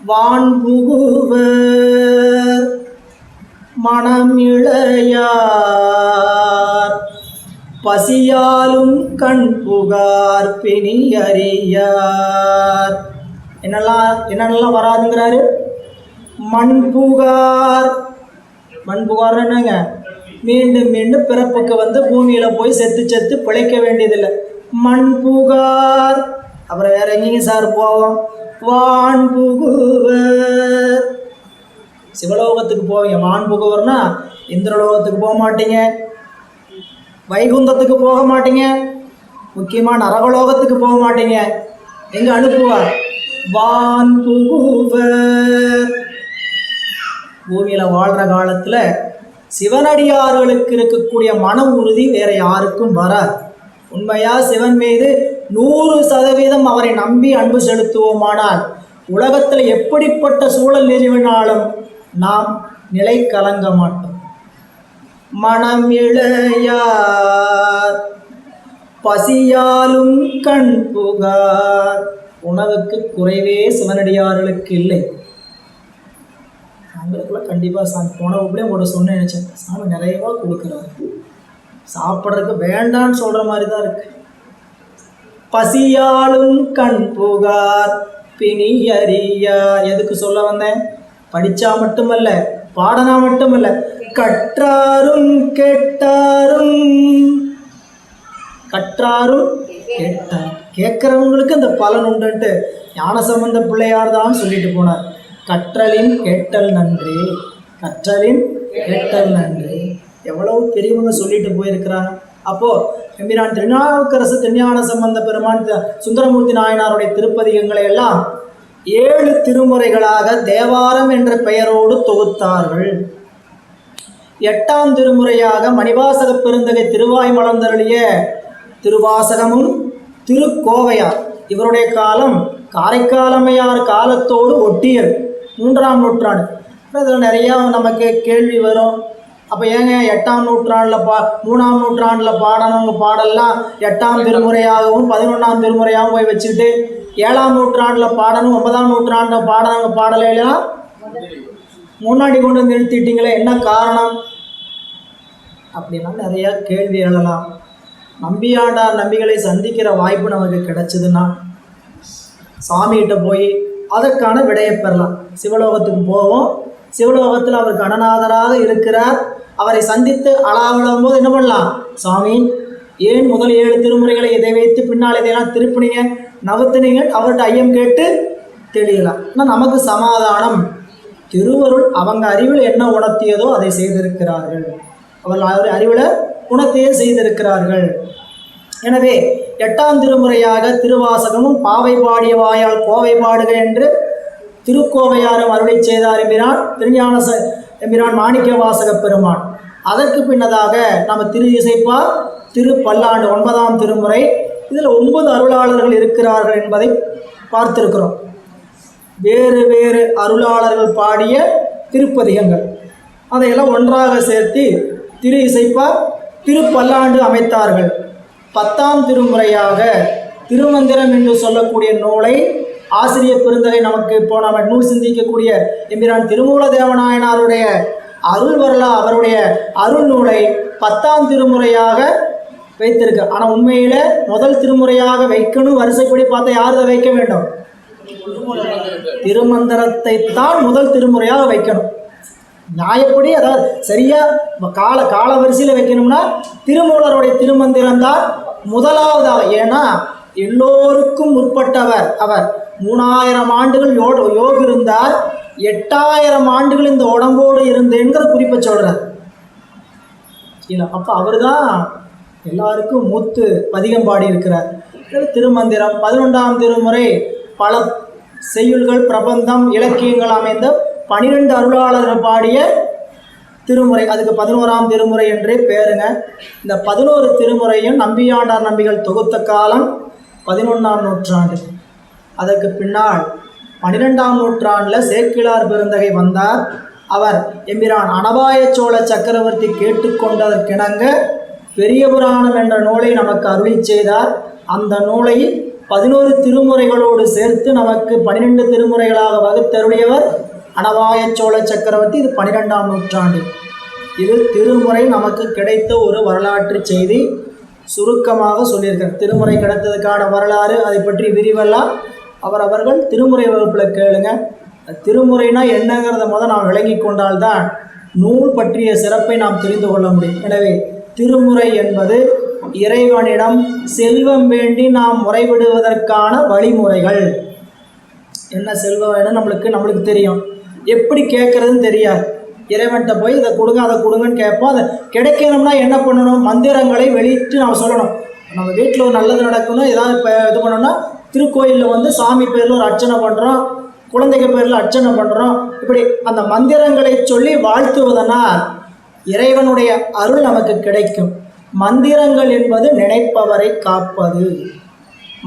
வான் புகுவர் மனம் இளையார் பசியாலும் கண் புகார் பிணி அறியார். என்னென்னலாம் வராதுங்கிறாரு? மண் புகார். மண் புகார் என்னங்க? மீண்டும் மீண்டும் பிறப்புக்கு வந்து பூமியில் போய் செத்து செத்து பிழைக்க வேண்டியதில்லை. மண் புகார். அப்புறம் வேற எங்கேங்க சார் போவோம்? வான் புகுவர். சிவலோகத்துக்கு போவீங்க. வான் புகுவர்னா இந்திரலோகத்துக்கு போக மாட்டீங்க, வைகுந்தத்துக்கு போக மாட்டீங்க, முக்கியமாக நரகலோகத்துக்கு போக மாட்டீங்க. எங்கே அனுப்புவார்? வான் புகுவர். பூமியில் வாழ்கிற காலத்தில் சிவனடியார்களுக்கு இருக்கக்கூடிய மன உறுதி வேற யாருக்கும் வராது. உண்மையாக சிவன் மீது 100% அவரை நம்பி அன்பு செலுத்துவோமானால் உலகத்தில் எப்படிப்பட்ட சூழல் நிறுவினாலும் நாம் நிலை கலங்க மாட்டோம். மனம் இளையார் பசியாலும் கண் புகார். உணவுக்கு குறைவே சிவனடியார்களுக்கு இல்லை. அவங்களுக்குள்ள கண்டிப்பாக உணவுக்குள்ளே உங்கள்கிட்ட சொன்னேன் நினச்சேன். சாமி நிறையவா கொடுக்குறாரு, சாப்பிட்றதுக்கு வேண்டான்னு சொல்கிற மாதிரி தான் இருக்கு. பசியாலும் கண் புகார் பிணி அறியார். எதுக்கு சொல்ல வந்தேன்? படித்தா மட்டுமல்ல, பாடனா மட்டுமல்ல, கற்றாரும் கேட்டாரும். கற்றாரும் கேட்டார். கேட்குறவங்களுக்கு அந்த பலன் உண்டுன்ட்டு ஞானசம்பந்த பிள்ளையார் தான் சொல்லிட்டு போனார். கற்றலின் கேட்டல் நன்றி, கற்றலின் கேட்டல் நன்றி. எவ்வளவு பெரியவங்க சொல்லிட்டு போயிருக்கிறாங்க. அப்போது எம்பிரான் திருநாவுக்கரசு திருஞான சம்பந்த பெருமான் சுந்தரமூர்த்தி நாயனாருடைய திருப்பதிகங்களை எல்லாம் 7 திருமுறைகளாக தேவாரம் என்ற பெயரோடு தொகுத்தார்கள். 8ஆம் திருமுறையாக மணிவாசக பெருந்தகை திருவாய் மலர்ந்தருளிய திருவாசகமும் திருக்கோவையார். இவருடைய காலம் காரைக்காலமையார் காலத்தோடு ஒட்டியது, 3ஆம் நூற்றாண்டு. அதில் நிறையா நமக்கு கேள்வி வரும். அப்போ ஏங்க 8ஆம் நூற்றாண்டில் 3ஆம் நூற்றாண்டில் பாடனவங்க பாடலாம் 8ஆம் திருமுறையாகவும் 11ஆம் திருமுறையாகவும் போய் வச்சுக்கிட்டு 7ஆம் நூற்றாண்டில் பாடணும் 9ஆம் நூற்றாண்டில் பாடனவங்க பாடலாம் முன்னாடி கொண்டு நிறுத்திட்டீங்களே, என்ன காரணம்? அப்படின்னா நிறையா கேள்வி எழலாம். நம்பியாண்டார் நம்பிகளை சந்திக்கிற வாய்ப்பு நமக்கு கிடைச்சதுன்னா சாமிகிட்ட போய் அதற்கான விடையை பெறலாம். சிவலோகத்துக்கு போவோம், சிவலோகத்தில் அவர் கணநாதராக இருக்கிறார். அவரை சந்தித்து அளாவிடும் போது என்ன பண்ணலாம்? சாமி, ஏன் முதல் 7 திருமுறைகளை இதை வைத்து பின்னால் இதையெல்லாம் திருப்பினீங்க, நவுத்துனீங்க, அவர்கிட்ட ஐயம் கேட்டு தெளியலாம். ஆனால் நமக்கு சமாதானம். திருவருள் அவங்க அறிவில் என்ன உணர்த்தியதோ அதை செய்திருக்கிறார்கள். அவர்கள் அறிவில் உணர்த்தியே செய்திருக்கிறார்கள். எனவே 8ஆம் திருமுறையாக திருவாசகமும் பாவை பாடிய வாயால் கோவை பாடுக என்று திருக்கோவையாரும் அருளை செய்தார் எம்பிரான் திருஞான எம்பிரான் மாணிக்க வாசக பெருமான். அதற்கு பின்னதாக நம்ம திரு இசைப்பா திரு பல்லாண்டு 9ஆம் திருமுறை. இதில் 9 அருளாளர்கள் இருக்கிறார்கள் என்பதை பார்த்திருக்கிறோம். வேறு வேறு அருளாளர்கள் பாடிய திருப்பதிகங்கள் அதையெல்லாம் ஒன்றாக சேர்த்து திரு இசைப்பா திரு பல்லாண்டு அமைத்தார்கள். 10ஆம் திருமுறையாக திருமந்திரம் என்று சொல்லக்கூடிய நூலை ஆசிரியர் பெருந்தகை நமக்கு இப்போ நம்ம நூல் சிந்திக்கக்கூடிய எம்பிரான் திருமூல தேவநாயனாருடைய அருள் வரலா அவருடைய அருள் நூலை 10ஆம் திருமுறையாக வைத்திருக்கு. ஆனால் உண்மையில் முதல் திருமுறையாக வைக்கணும் வரிசைப்படி பார்த்தா யார் அதை வைக்க வேண்டும்? திருமந்திரத்தை தான் முதல் திருமுறையாக வைக்கணும். நியாயப்படி அதாவது சரியா கால வரிசையில் வைக்கணும்னா திருமூலருடைய திருமந்திரம் தான் முதலாவதாக. ஏன்னா எல்லோருக்கும் முற்பட்டவர் அவர். 3000 ஆண்டுகள் யோகு இருந்தார், 8000 ஆண்டுகள் இந்த உடம்போடு இருந்தேங்கிற குறிப்பை சொல்றார் இல்லை. அப்போ அவர் தான் எல்லாருக்கும் மூத்து பதிகம் பாடி இருக்கிறார். திருமந்திரம் 11ஆம் திருமுறை பல செய்யுள்கள், பிரபந்தம், இலக்கியங்கள் அமைந்த 12 அருளாளர்கள் பாடிய திருமுறை. அதுக்கு 11ஆம் திருமுறை என்றே பேருங்க. இந்த 11 திருமுறையும் நம்பியாண்டார் நம்பிகள் தொகுத்த காலம் 11ஆம் நூற்றாண்டு. அதற்கு பின்னால் 12ஆம் நூற்றாண்டில் சேக்கிழார் பெருந்தகை வந்தார். அவர் எம்பிரான் அனபாய சோழ சக்கரவர்த்தி கேட்டுக்கொண்டதற்கிணங்க பெரிய புராணம் என்ற நூலை நமக்கு அருளி செய்தார். அந்த நூலை 11 திருமுறைகளோடு சேர்த்து நமக்கு 12 திருமுறைகளாக வகுத்தருடையவர் அனபாய சோழ சக்கரவர்த்தி. இது 12ஆம் நூற்றாண்டு. இது திருமுறை நமக்கு கிடைத்த ஒரு வரலாற்று செய்தி. சுருக்கமாக சொல்லியிருக்கார். திருமுறை கிடைத்ததுக்கான வரலாறு, அதை பற்றி விரிவெல்லாம் அவர்கள் திருமுறை வகுப்பில் கேளுங்க. திருமுறைனா என்னங்கிறத நாம் விளங்கி கொண்டால்தான் நூல் பற்றிய சிறப்பை நாம் தெரிந்து கொள்ள முடியும். எனவே திருமுறை என்பது இறைவனிடம் செல்வம் வேண்டி நாம் முறைவிடுவதற்கான வழிமுறைகள். என்ன செல்வம் வேணும் நம்மளுக்கு தெரியும், எப்படி கேட்குறதுன்னு தெரியாது. இறைவன்கிட்ட போய் இதை கொடுங்க அதை கொடுங்கன்னு கேட்போம். அதை கிடைக்கணும்னா என்ன பண்ணணும்? மந்திரங்களை வெளியிட்டு நாம் சொல்லணும். நம்ம வீட்டில் ஒரு நல்லது நடக்கணும், ஏதாவது இப்போ இது பண்ணோம்னா திருக்கோயிலில் சாமி பேரில் ஒரு அர்ச்சனை பண்ணுறோம், குழந்தைங்க பேரில் அர்ச்சனை பண்ணுறோம். இப்படி அந்த மந்திரங்களை சொல்லி வாழ்த்துவதனால் இறைவனுடைய அருள் நமக்கு கிடைக்கும். மந்திரங்கள் என்பது நினைப்பவரை காப்பது.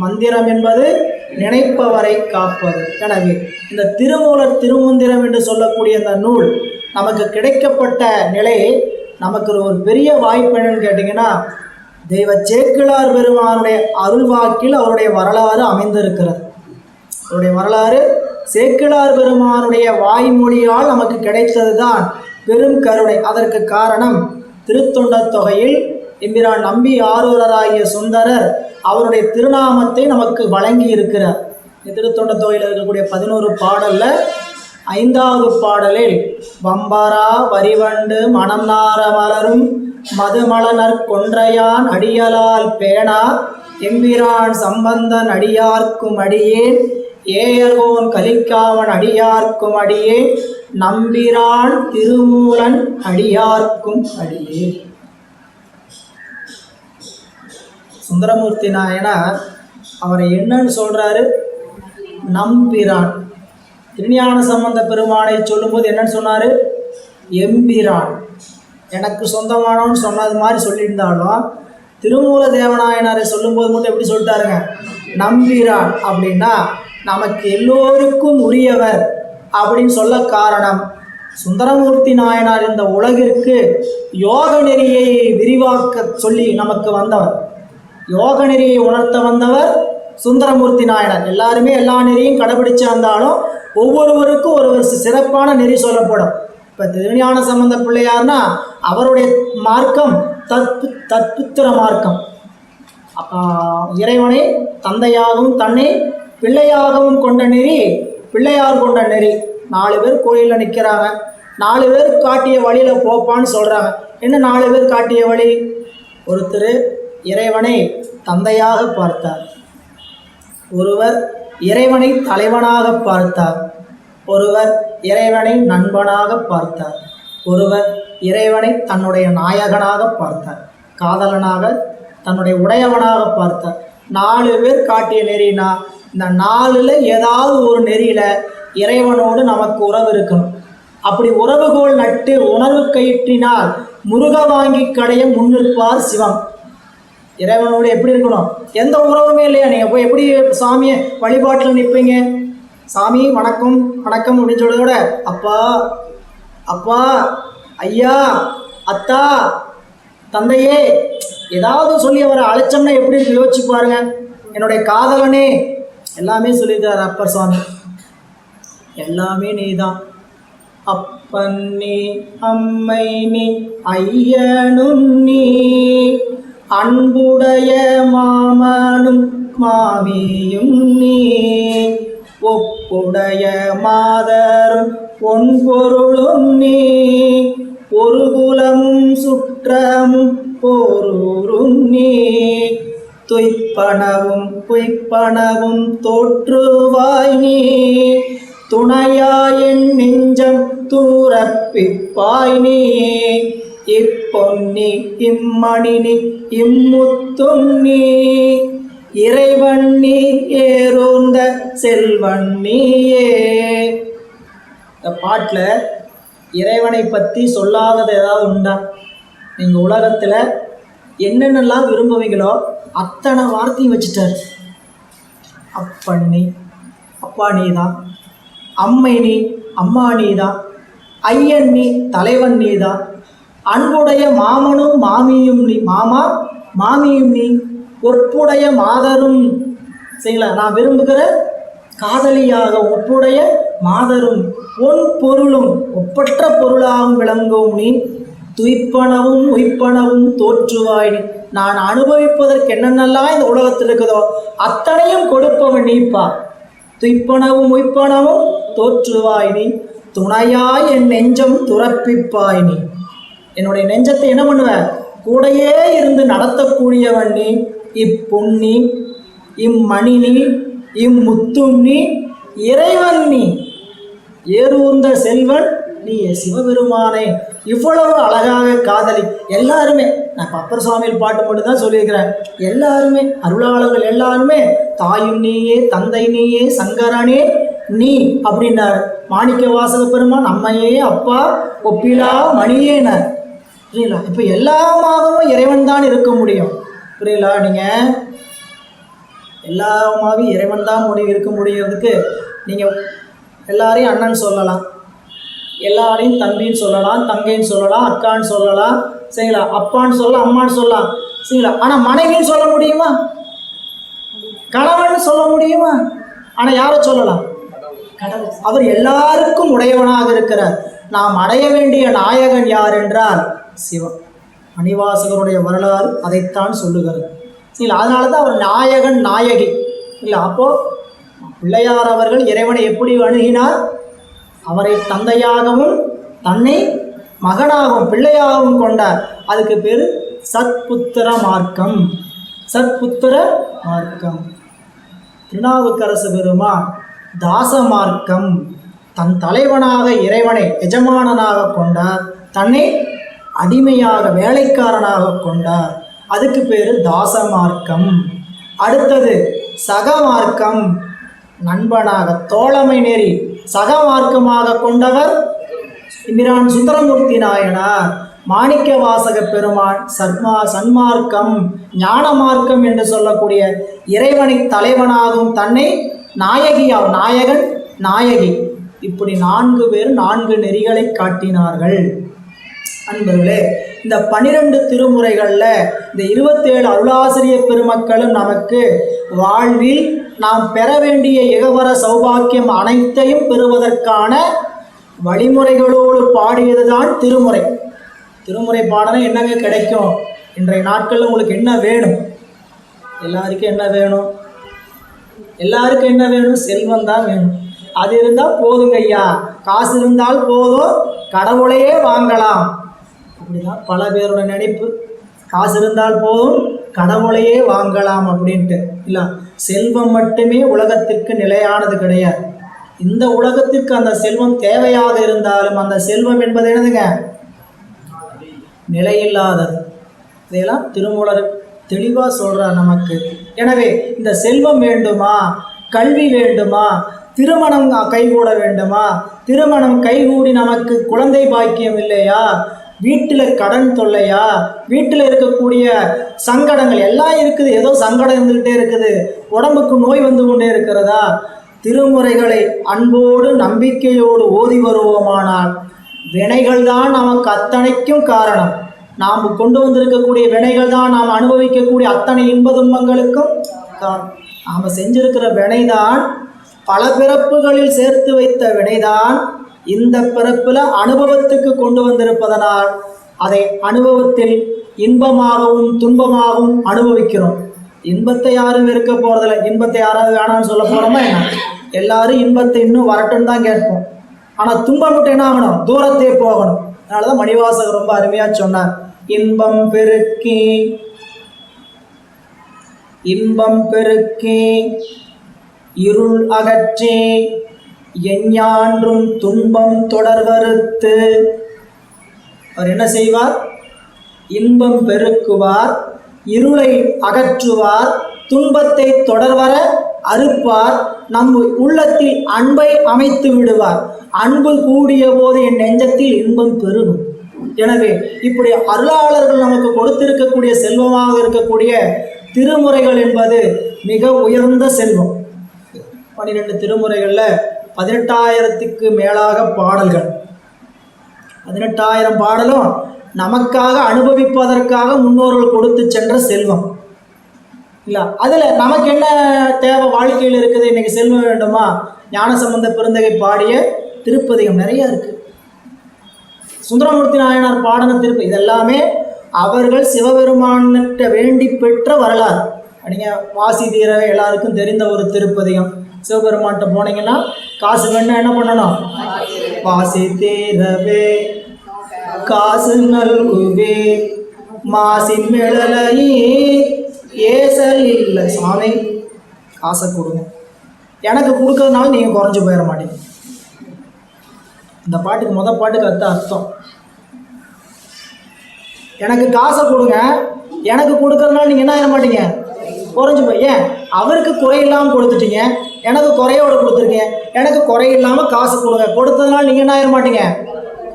மந்திரம் என்பது நினைப்பவரை காப்பது. எனவே இந்த திருமூலர் திருமந்திரம் என்று சொல்லக்கூடிய அந்த நூல் நமக்கு கிடைக்கப்பட்ட நிலை நமக்கு ஒரு பெரிய வாய்ப்பு. என்னன்னு கேட்டிங்கன்னா, தெய்வ சேக்கிழார் பெருமானுடைய அருள்வாக்கில் அவருடைய வரலாறு அமைந்திருக்கிறது. அவருடைய வரலாறு சேக்கிழார் பெருமானுடைய வாய்மொழியால் நமக்கு கிடைத்தது தான் பெரும் கருணை. அதற்கு காரணம் திருத்தொண்டத் தொகையில் எம்பிரான் நம்பி ஆரூரராகிய சுந்தரர் அவருடைய திருநாமத்தை நமக்கு வழங்கி இருக்கிறார். திருத்தொண்டத் தொகையில் இருக்கக்கூடிய 11 பாடலில் 5வது பாடலில் வம்பரா வரிவண்டு மனம் நார மலரும் மதுமலனர் கொன்றையான் அடியலால் பேணா எம்பிரான் சம்பந்தன் அடியார்க்கும் அடியேன் ஏயர்கோன் கலிக்காவன் அடியார்க்கும் அடியேன் நம்பிரான் திருமூலன் அடியார்க்கும் அடியேன். சுந்தரமூர்த்தி நாயனார் அவரை என்னன்னு சொல்றாரு? நம்பிரான். திருஞான சம்பந்த பெருமானை சொல்லும்போது என்னன்னு சொன்னார்? எம்பிரான், எனக்கு சொந்தமானவன்னு சொன்னது மாதிரி சொல்லியிருந்தாலும் திருமூல தேவநாயனாரை சொல்லும்போது மட்டும் எப்படி சொல்லிட்டாருங்க? நம்பிரான். அப்படின்னா நமக்கு எல்லோருக்கும் உரியவர் அப்படின்னு சொல்ல காரணம், சுந்தரமூர்த்தி நாயனார் இந்த உலகிற்கு யோக நெறியை விரிவாக்க சொல்லி நமக்கு வந்தவர். யோக நெறியை உணர்த்த வந்தவர் சுந்தரமூர்த்தி நாயனார். எல்லாருமே எல்லா நெறியும் கடைபிடிச்சு வந்தாலும் ஒவ்வொருவருக்கும் ஒரு சிறப்பான நெறி சொல்லப்படும். இப்போ திருஞான சம்பந்த பிள்ளையார்னா அவருடைய மார்க்கம் தத்புத்திர மார்க்கம். இறைவனை தந்தையாகவும் தன்னை பிள்ளையாகவும் கொண்ட நெறி பிள்ளையார் கொண்ட நெறி. 4 பேர் கோயிலில் நிற்கிறாங்க, 4 பேர் காட்டிய வழியில் போப்பான்னு சொல்கிறாங்க. என்ன 4 பேர் காட்டிய வழி? ஒருத்தர் இறைவனை தந்தையாக பார்த்தார், ஒருவர் இறைவனை தலைவனாக பார்த்தார், ஒருவர் இறைவனை நண்பனாக பார்த்தார், ஒருவர் இறைவனை தன்னுடைய நாயகனாக பார்த்தார், காதலனாக தன்னுடைய உடையவனாக பார்த்தார். 4 பேர் காட்டிய நெறினா இந்த 4ல் ஏதாவது ஒரு நெறியில் இறைவனோடு நமக்கு உறவு இருக்கணும். அப்படி உறவுகோள் நட்டு உணர்வு கயிற்றினால் முருக வாங்கி கடைய முன்னிற்பார் சிவம். இறைவனோடு எப்படி இருக்கணும்? எந்த உறவுமே இல்லையா? நீங்கள் போய் எப்படி சாமியை வழிபாட்டில் நிற்பீங்க? சாமி வணக்கம் வணக்கம் அப்படின்னு சொல்றத விட அப்பா அப்பா ஐயா அத்தா தந்தையே ஏதாவது சொல்லி அவரை அழைச்சோம்னா எப்படி இருக்கு யோசிச்சு பாருங்க. என்னுடைய காதலனே எல்லாமே சொல்லியிருக்கார் அப்பர் சுவாமி. எல்லாமே நீ தான். அப்பன் நீ, அம்மை நீ, ஐயனும் நீ, அன்புடைய மாமனும் மாமியும் நீ, ஒப்புடைய மாதரும் பொன்பொருளும் நீ, ஒரு குலமும் சுற்றமும் போரூரும் நீ, துய்ப்பனவும் பொய்ப்பனவும் தோற்றுவாய் நீ, துணையாயின் நெஞ்சம் தூரப்பிப்பாய் நீ, இப்பொன்னி இம்மணினி இம்முத்தும் நீ, இறைவன் நீ ஏறோந்த செல்வன் நீயே. இந்த பாட்டில் இறைவனை பற்றி சொல்லாதது ஏதாவது உண்டா? நீங்கள் உலகத்தில் என்னென்னலாம் விரும்புவீங்களோ அத்தனை வார்த்தையும் வச்சுட்டார். அப்பன் நீ, அப்பா நீ தான். அம்மை நீ, அம்மா நீ தான். ஐயன் நீ, தலைவன் நீ தான். அன்புடைய மாமனும் மாமியும் நீ, மாமா மாமியும் நீ, ஒப்புடைய மாதரும். சரிங்களா? நான் விரும்புகிற காதலியாக ஒப்புடைய மாதரும், பொன் பொருளும் ஒப்பற்ற பொருளாகவும் விளங்கும் நீ, துய்ப்பனவும் உய்ப்பனவும் தோற்றுவாய் நீ. நான் அனுபவிப்பதற்கு என்னென்னலாம் இந்த உலகத்தில் இருக்குதோ அத்தனையும் கொடுப்பவன் நீப்பா. துய்ப்பனவும் உய்ப்பனவும் தோற்றுவாய் நீ, துணையாய் என் நெஞ்சம் துறப்பிப்பாய் நீ. என்னுடைய நெஞ்சத்தை என்ன பண்ணுவ? கூடையே இருந்து நடத்தக்கூடியவன் நீ. இப்பொன்னி இம்மணி நீ, இம்முத்தும் நீ, இறைவன் நீ, ஏறூர்ந்த செல்வன் நீ, சிவபெருமானே. இவ்வளவு அழகாக காதலி எல்லாருமே, நான் அப்பர் சுவாமியில் பாட்டு மட்டும் தான் சொல்லியிருக்கிறேன். எல்லாருமே அருளாளர்கள் எல்லாருமே தாயும் நீயே, தந்தை நீயே, சங்கரனே நீ அப்படின்னார். மாணிக்க வாசக பெருமான் நம்மையே அப்பா ஒப்பிலா மணியேனார். புரியலா? இப்போ எல்லாமாகவும் இறைவன் தான் இருக்க முடியும். புரியலா? நீங்கள் எல்லாமாவும் இறைவன் தான் இருக்க முடியறதுக்கு நீங்கள் எல்லாரையும் அண்ணன் சொல்லலாம், எல்லாரையும் தம்பின்னு சொல்லலாம், தங்கைன்னு சொல்லலாம், அக்கான்னு சொல்லலாம். சரிங்களா? அப்பான்னு சொல்லலாம், அம்மான்னு சொல்லலாம். சரிங்களா? ஆனால் மனைவின்னு சொல்ல முடியுமா? கணவன் சொல்ல முடியுமா? ஆனால் யாரை சொல்லலாம்? கடவுள். அவர் எல்லாருக்கும் உடையவனாக இருக்கிறார். நாம் அடைய வேண்டிய நாயகன் யார் என்றால் சிவன். மணிவாசகருடைய வரலாறு அதைத்தான் சொல்லுகிறது. சரிங்களா? அதனால தான் அவர் நாயகன் நாயகி இல்லை. அப்போது பிள்ளையார் அவர்கள் இறைவனை எப்படி அணுகினார்? அவரை தந்தையாகவும் தன்னை மகனாகவும் பிள்ளையாகவும் கொண்டார். அதுக்கு பேர் சத்புத்திர மார்க்கம். சத்புத்திர மார்க்கம். திருநாவுக்கரசு பெருமான் தாச மார்க்கம். தன் தலைவனாக இறைவனை எஜமானனாக கொண்டார், தன்னை அடிமையாக வேலைக்காரனாக கொண்டார். அதுக்கு பேர் தாச மார்க்கம். அடுத்தது சக மார்க்கம். நண்பனாக தோழமை நெறி சக மார்க்கமாக கொண்டவர் இமிரான் சுந்தரமூர்த்தி நாயனார். மாணிக்க வாசக பெருமான் சன்மார்க்கம், ஞான மார்க்கம் என்று சொல்லக்கூடிய இறைவனை தலைவனாகவும் தன்னை நாயகியாகும், நாயகன் நாயகி. இப்படி 4 பேர் 4 நெறிகளை காட்டினார்கள். அன்பர்களே, இந்த 12 திருமுறைகளில் இந்த 27 அருளாசிரியர் பெருமக்களும் நமக்கு வாழ்வில் நாம் பெற வேண்டிய இகவர சௌபாக்கியம் அனைத்தையும் பெறுவதற்கான வழிமுறைகளோடு பாடியது தான் திருமுறை. திருமுறை பாடனா என்னங்க கிடைக்கும்? இன்றைய நாட்களில் உங்களுக்கு என்ன வேணும்? எல்லாருக்கும் என்ன வேணும்? எல்லாருக்கும் என்ன வேணும்? செல்வம் தான் வேணும். அது இருந்தால் போதுங்க ஐயா, காசு இருந்தால் போதும், கடவுளையே வாங்கலாம். அப்படிதான் பல பேரோட நினைப்பு. காசு இருந்தால் போதும், கடவுளையே வாங்கலாம் அப்படின்ட்டு. இல்லை, செல்வம் மட்டுமே உலகத்திற்கு நிலையானது கிடையாது. இந்த உலகத்திற்கு அந்த செல்வம் தேவையாக இருந்தாலும் அந்த செல்வம் என்பது என்னதுங்க? நிலையில்லாதது. இதையெல்லாம் திருமூலர் தெளிவாக சொல்கிறார் நமக்கு. எனவே இந்த செல்வம் வேண்டுமா, கல்வி வேண்டுமா, திருமணம் கைகூட வேண்டுமா, திருமணம் கைகூடி நமக்கு குழந்தை பாக்கியம் இல்லையா, வீட்டில் கடன் தொல்லையா, வீட்டில் இருக்கக்கூடிய சங்கடங்கள் எல்லாம் இருக்குது, ஏதோ சங்கடம் இருந்துக்கிட்டே இருக்குது, உடம்புக்கு நோய் வந்து கொண்டே இருக்கிறதா, திருமுறைகளை அன்போடு நம்பிக்கையோடு ஓதி வருவோமானால் வினைகள் தான் நமக்கு அத்தனைக்கும் காரணம். நாம் கொண்டு வந்திருக்கக்கூடிய வினைகள் தான் நாம் அனுபவிக்கக்கூடிய அத்தனை இன்ப துன்பங்களுக்கும் காரணம். நாம் செஞ்சிருக்கிற வினைதான், பல பிறப்புகளில் சேர்த்து வைத்த வினைதான் இந்த பிறப்பில் அனுபவத்துக்கு கொண்டு வந்திருப்பதனால் அதை அனுபவத்தில் இன்பமாகவும் துன்பமாகவும் அனுபவிக்கிறோம். இன்பத்தை யாரும் இருக்க போகிறதில்ல. இன்பத்தை யாராவது வேணாம்னு சொல்ல போகிறோமா என்ன? எல்லாரும் இன்பத்தை இன்னும் வரட்டுன்னு தான் கேட்போம். ஆனால் துன்பம் மட்டும் என்ன ஆகணும்? தூரத்தே போகணும். அதனால தான் மணிவாசகர் ரொம்ப அருமையாக சொன்னார், இன்பம் பெருக்கி இருள் அகற்றி எஞ்ஞான்றும் துன்பம் தொடர்வறுத்து. அவர் என்ன செய்வார்? இன்பம் பெருக்குவார், இருளை அகற்றுவார், துன்பத்தை தொடர்வர அறுப்பார், நம் உள்ளத்தில் அன்பை அமைத்து விடுவார். அன்பு கூடிய போது என் நெஞ்சத்தில் இன்பம் பெருகும். எனவே இப்படி அருளாளர்கள் நமக்கு கொடுத்திருக்கக்கூடிய செல்வமாக இருக்கக்கூடிய திருமுறைகள் என்பது மிக உயர்ந்த செல்வம். 12 திருமுறைகளில் 18,000க்கு மேலாக பாடல்கள். 18,000 பாடலும் நமக்காக அனுபவிப்பதற்காக முன்னோர்கள் கொடுத்து சென்ற செல்வம் இல்லை. அதில் நமக்கு என்ன தேவை வாழ்க்கையில் இருக்குது? இன்றைக்கி செல்வம் வேண்டுமா? ஞானசம்பந்த பெருந்தகை பாடிய திருப்பதிகம் நிறையா இருக்குது. சுந்தரமூர்த்தி நாயனார் பாடின இதெல்லாமே அவர்கள் சிவபெருமான்கிட்ட வேண்டி பெற்ற வரலாறு. நீங்கள் வாசி தீரவே எல்லாருக்கும் தெரிந்த ஒரு திருப்பதிகம். சிவபெருமான்கிட்ட போனீங்கன்னா காசு வேணா என்ன பண்ணணும்? வாசி தீரவே காசு நல்குவே மாசின் மிளலையே ஏசல் இல்லை. சாமி காசை கொடுங்க, எனக்கு கொடுக்கறதுனால நீங்கள் குறைஞ்சி போயிட மாட்டீங்க. இந்த பாட்டுக்கு பாட்டுக்கு அர்த்தம், எனக்கு காசை கொடுங்க, எனக்கு கொடுக்கறதுனால நீங்கள் என்ன ஆகிட மாட்டீங்க? குறைஞ்சி போய். ஏன்? அவருக்கு குறையில்லாமல் கொடுத்துட்டீங்க, எனக்கு குறையோடு கொடுத்துருக்கீங்க. எனக்கு குறையில்லாமல் காசு கொடுங்க, கொடுத்ததுனால நீங்கள் என்ன ஆகிட மாட்டீங்க?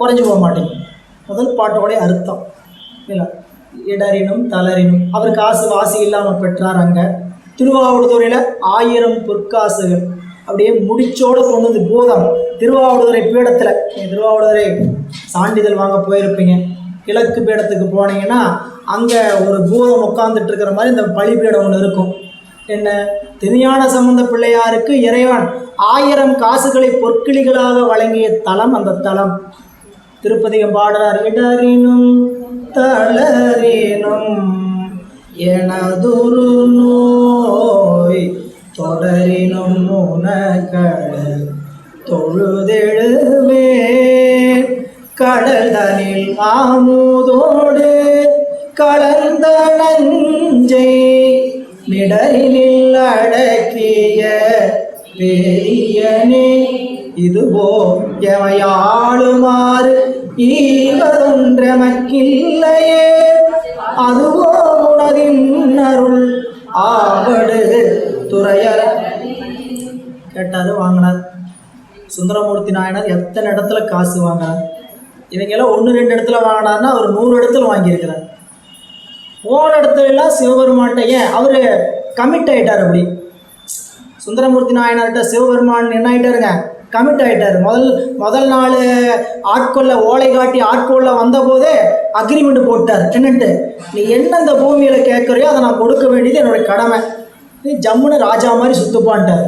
குறைஞ்சி போக மாட்டீங்க. முதல் பாட்டோடைய அர்த்தம் இல்லை. இடறினும் தளரினும் அவர் காசு வாசி இல்லாமல் பெற்றார். அங்கே திருவாவடுதுறையில் 1000 பொற்காசுகள் அப்படியே முடிச்சோடு கொண்டு வந்து பூதம் திருவாவடுதுறை பீடத்தில். திருவாவடுதுறை சான்றிதழ் வாங்க போயிருப்பீங்க. கிழக்கு பீடத்துக்கு போனீங்கன்னா அங்கே ஒரு பூதம் உட்காந்துட்டு இருக்கிற மாதிரி இந்த பலிபீடம் ஒன்று இருக்கும். என்ன? திருஞான சம்பந்த பிள்ளையாருக்கு இறைவன் 1000 காசுகளை பொற்கிளிகளாக வழங்கிய தலம் அந்த தலம். திருப்பதிகம் பாடுறார், இடறினும் தளரினும் எனதுரு நோய் தொடரினும் உனக்கடல் தொழுதெழுவே கடல் தனில் ஆமுதோடு கலந்த நஞ்சை மிடரினில் அடக்கிய பெரியனே இதுவோ எமையாளுமாறு ஈவதொன்றெமக்கில்லையே அதுவோ உனதின் அருள் ஆவடு துறையர. கேட்டாரு, வாங்கினார். சுந்தரமூர்த்தி நாயனார் எத்தனை இடத்துல காசு வாங்கினார்? இவங்கெல்லாம் 1-2 இடத்துல வாங்கினார்னா அவர் 100 இடத்துல வாங்கியிருக்கிறார். போன இடத்துலலாம் சிவபெருமான்கிட்ட ஏன் அவர் கமிட் ஆகிட்டார். அப்படி சுந்தரமூர்த்தி நாயனார்கிட்ட சிவபெருமான் என்ன ஆகிட்டாருங்க? கமிட் ஆகிட்டார். முதல் நாள் ஆட்கொள்ள ஓலை காட்டி ஆட்கொள்ள வந்தபோதே அக்ரிமெண்ட் போட்டார். என்னன்ட்டு, நீ என்ன இந்த பூமியில் கேட்குறியோ அதை நான் கொடுக்க வேண்டியது என்னுடைய கடமை. நீ ஜம்முன்னு ராஜா மாதிரி சுத்துப்பான்ட்டார்.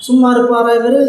சும்மா இருப்பாரா இவர்?